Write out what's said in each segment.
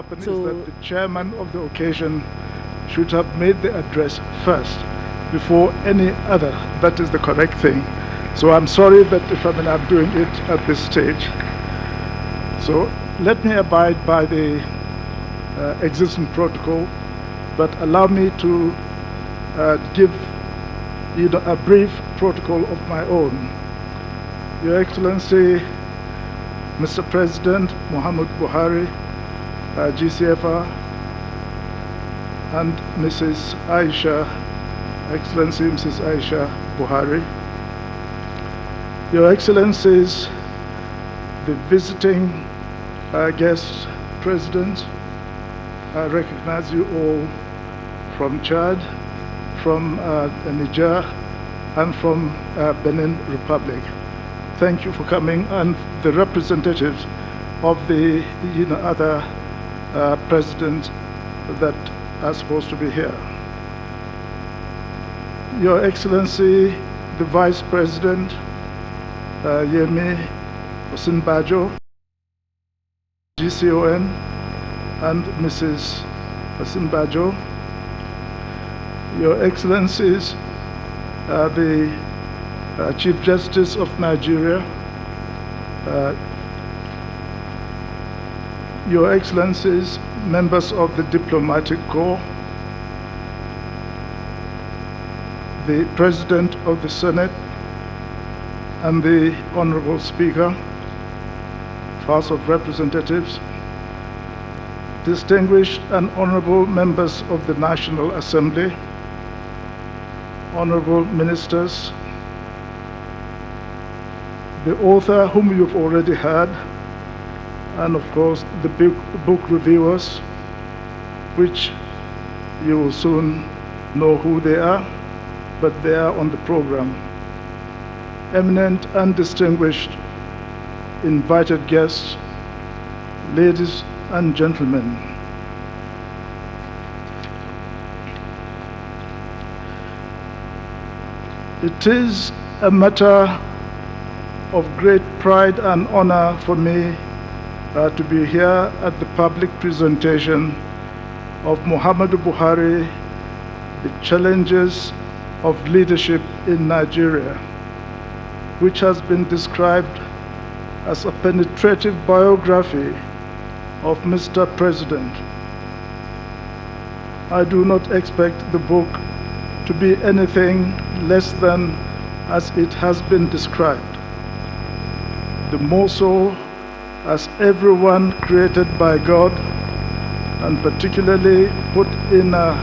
Is that the chairman of the occasion should have made the address first before any other. That is the correct thing. So I'm sorry that if I'm doing it at this stage. So let me abide by the existing protocol, but allow me to give a brief protocol of my own. Your Excellency, Mr. President Muhammadu Buhari, GCFR, and Mrs. Aisha, Excellency Mrs. Aisha Buhari. Your Excellencies, the visiting guest presidents, I recognize you all from Chad, from Niger, and from Benin Republic. Thank you for coming, and the representatives of the other presidents that are supposed to be here. Your Excellency, the Vice President, Yemi Osinbajo, GCON, and Mrs. Osinbajo. Your Excellencies, the Chief Justice of Nigeria, Your Excellencies, members of the Diplomatic Corps, the President of the Senate, and the Honorable Speaker, House of Representatives, distinguished and honorable members of the National Assembly, honorable ministers, the author whom you've already heard, and of course the book reviewers, which you will soon know who they are, but they are on the program. Eminent and distinguished invited guests, ladies and gentlemen. It is a matter of great pride and honor for me to be here at the public presentation of Muhammadu Buhari, the challenges of leadership in Nigeria, which has been described as a penetrative biography of Mr. President. I do not expect the book to be anything less than as it has been described. The more so as everyone created by God, and particularly put in a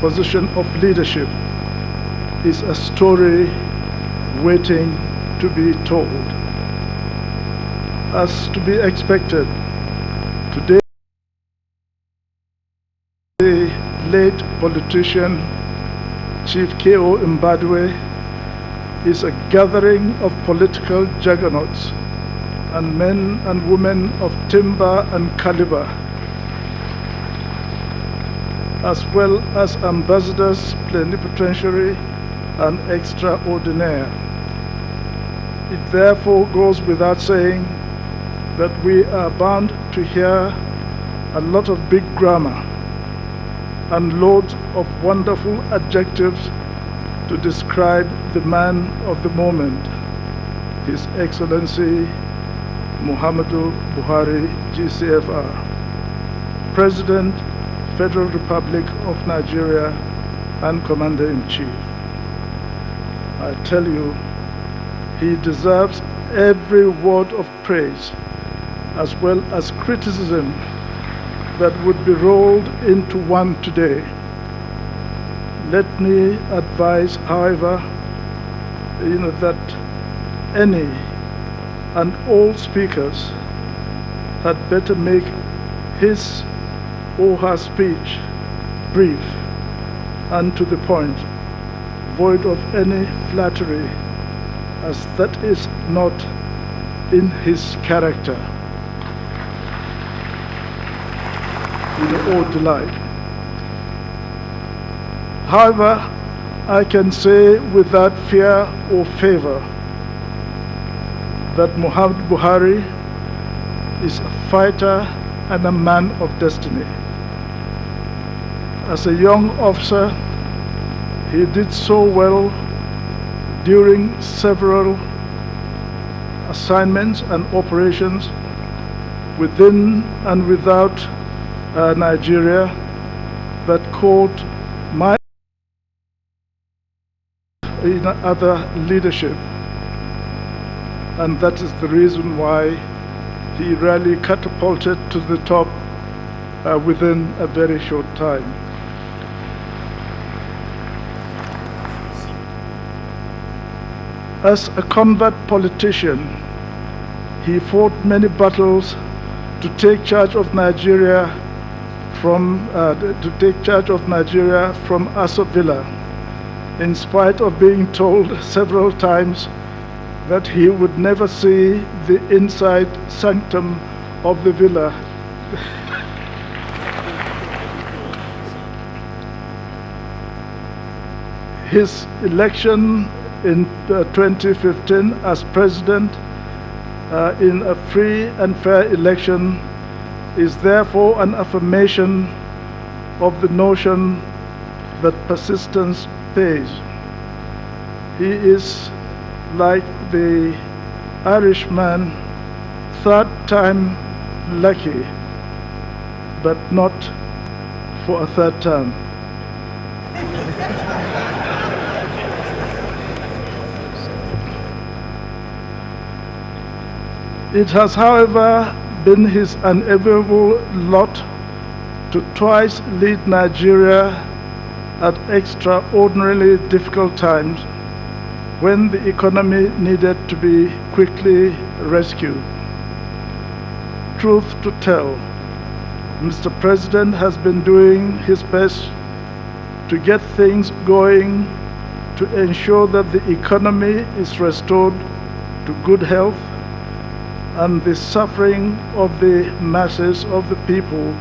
position of leadership, is a story waiting to be told. As to be expected, today the late politician Chief K.O. Mbadwe is a gathering of political juggernauts and men and women of timber and caliber, as well as ambassadors, plenipotentiary, and extraordinaire. It therefore goes without saying that we are bound to hear a lot of big grammar and loads of wonderful adjectives to describe the man of the moment, His Excellency Muhammadu Buhari, GCFR, President, Federal Republic of Nigeria, and Commander-in-Chief. I tell you, he deserves every word of praise as well as criticism that would be rolled into one today. Let me advise, however, that any and all speakers had better make his or her speech brief and to the point, void of any flattery, as that is not in his character, or delight. However, I can say without fear or favor that Muhammadu Buhari is a fighter and a man of destiny. As a young officer, he did so well during several assignments and operations within and without Nigeria that caught my other leadership, and that is the reason why he really catapulted to the top within a very short time. As a combat politician, he fought many battles to take charge of Nigeria from Aso Villa, in spite of being told several times that he would never see the inside sanctum of the villa. His election in 2015 as president in a free and fair election is therefore an affirmation of the notion that persistence pays. He is like the Irishman, third time lucky, but not for a third time. It has, however, been his unenviable lot to twice lead Nigeria at extraordinarily difficult times when the economy needed to be quickly rescued. Truth to tell, Mr. President has been doing his best to get things going to ensure that the economy is restored to good health and the suffering of the masses of the people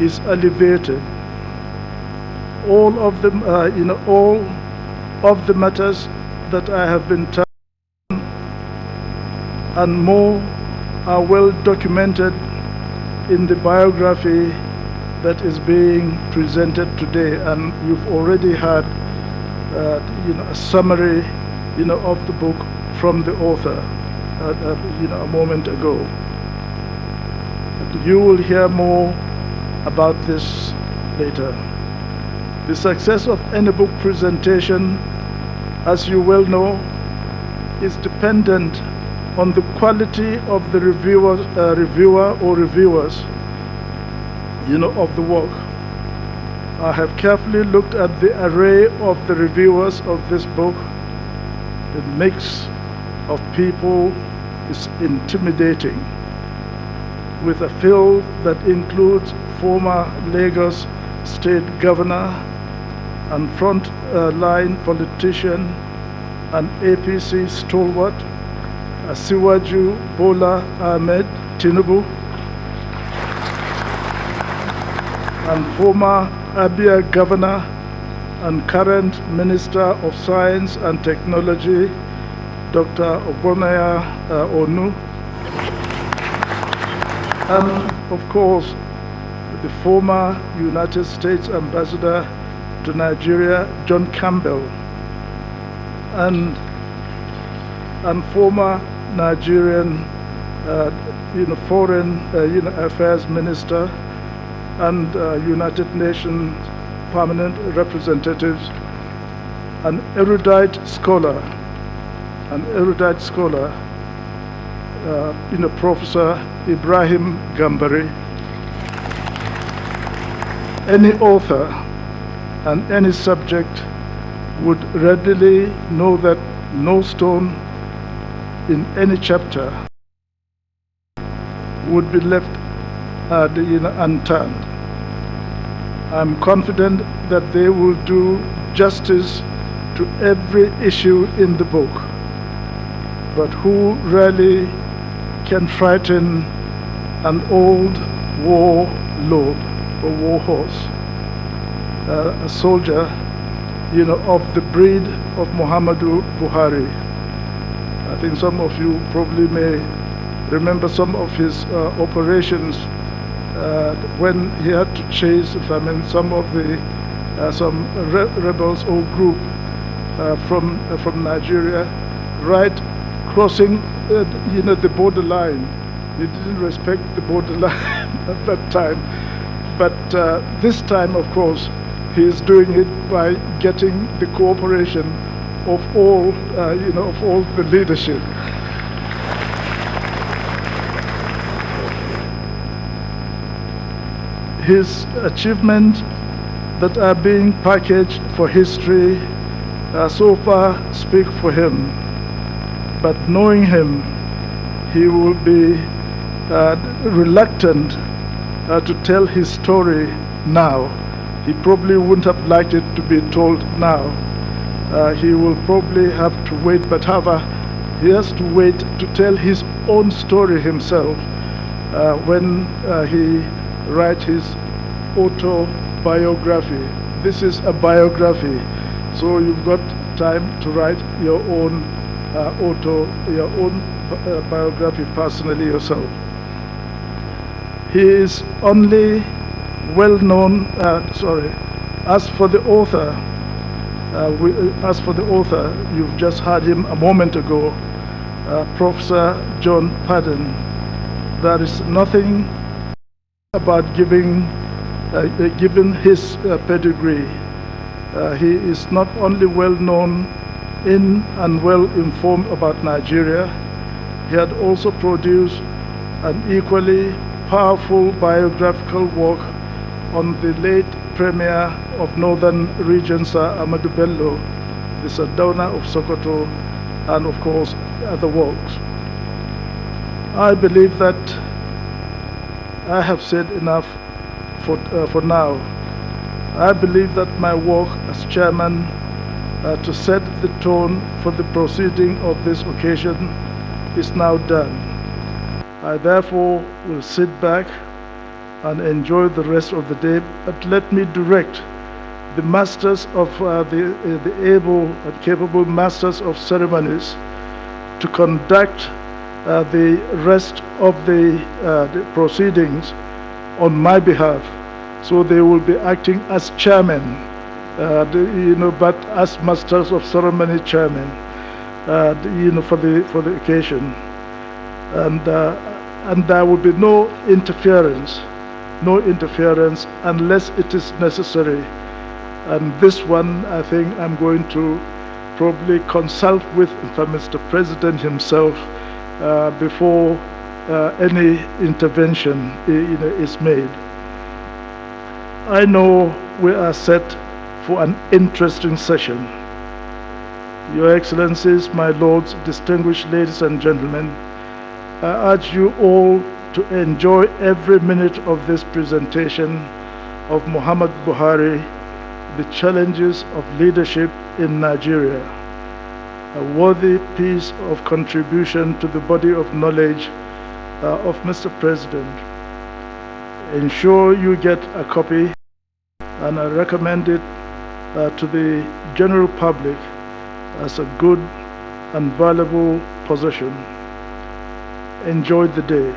is alleviated. All of the matters that I have been telling and more are well documented in the biography that is being presented today, and you've already had a summary of the book from the author a moment ago. You will hear more about this later. The success of any book presentation, as you well know, is dependent on the quality of the reviewer or reviewers of the work. I have carefully looked at the array of the reviewers of this book. The mix of people is intimidating, with a field that includes former Lagos State Governor and front-line politician and APC stalwart Asiwaju Bola Ahmed Tinubu, and former Abia Governor and current Minister of Science and Technology Dr. Obonaya Onu, and of course the former United States Ambassador to Nigeria John Campbell, and former Nigerian Foreign Affairs Minister and United Nations Permanent Representatives, an erudite scholar, Professor Ibrahim Gambari. Any author and any subject would readily know that no stone in any chapter would be left unturned. I'm confident that they will do justice to every issue in the book. But who really can frighten an old war lord or war horse, a soldier, of the breed of Muhammadu Buhari? I think some of you probably may remember some of his operations when he had to chase, some of the rebels or group from Nigeria, right crossing, the borderline. He didn't respect the borderline at that time, but this time, of course, he is doing it by getting the cooperation of all, of all the leadership. His achievements that are being packaged for history so far speak for him. But knowing him, he will be reluctant to tell his story now. He probably wouldn't have liked it to be told now. He will probably have to wait, but however, he has to wait to tell his own story himself when he writes his autobiography. This is a biography, so you've got time to write your own biography personally yourself. He is only well known. As for the author, you've just heard him a moment ago, Professor John Padden. There is nothing about giving his pedigree. He is not only well known in and well informed about Nigeria, he had also produced an equally powerful biographical work on the late Premier of Northern Region, Sir Ahmadu Bello, the Sardauna of Sokoto, and of course other works. I believe that I have said enough for now. I believe that my work as chairman to set the tone for the proceeding of this occasion is now done. I therefore will sit back and enjoy the rest of the day, but let me direct the masters of the able and capable masters of ceremonies to conduct the rest of the proceedings on my behalf. So they will be acting as chairman, but as masters of ceremony chairman, for the occasion, and there will be no interference unless it is necessary. And this one, I think I'm going to probably consult with Mr. President himself before any intervention is made. I know we are set for an interesting session. Your Excellencies, my lords, distinguished ladies and gentlemen, I urge you all to enjoy every minute of this presentation of Muhammadu Buhari, the challenges of leadership in Nigeria, a worthy piece of contribution to the body of knowledge of Mr. President. Ensure you get a copy, and I recommend it to the general public as a good and valuable possession. Enjoy the day.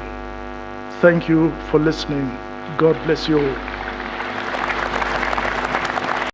Thank you for listening. God bless you all.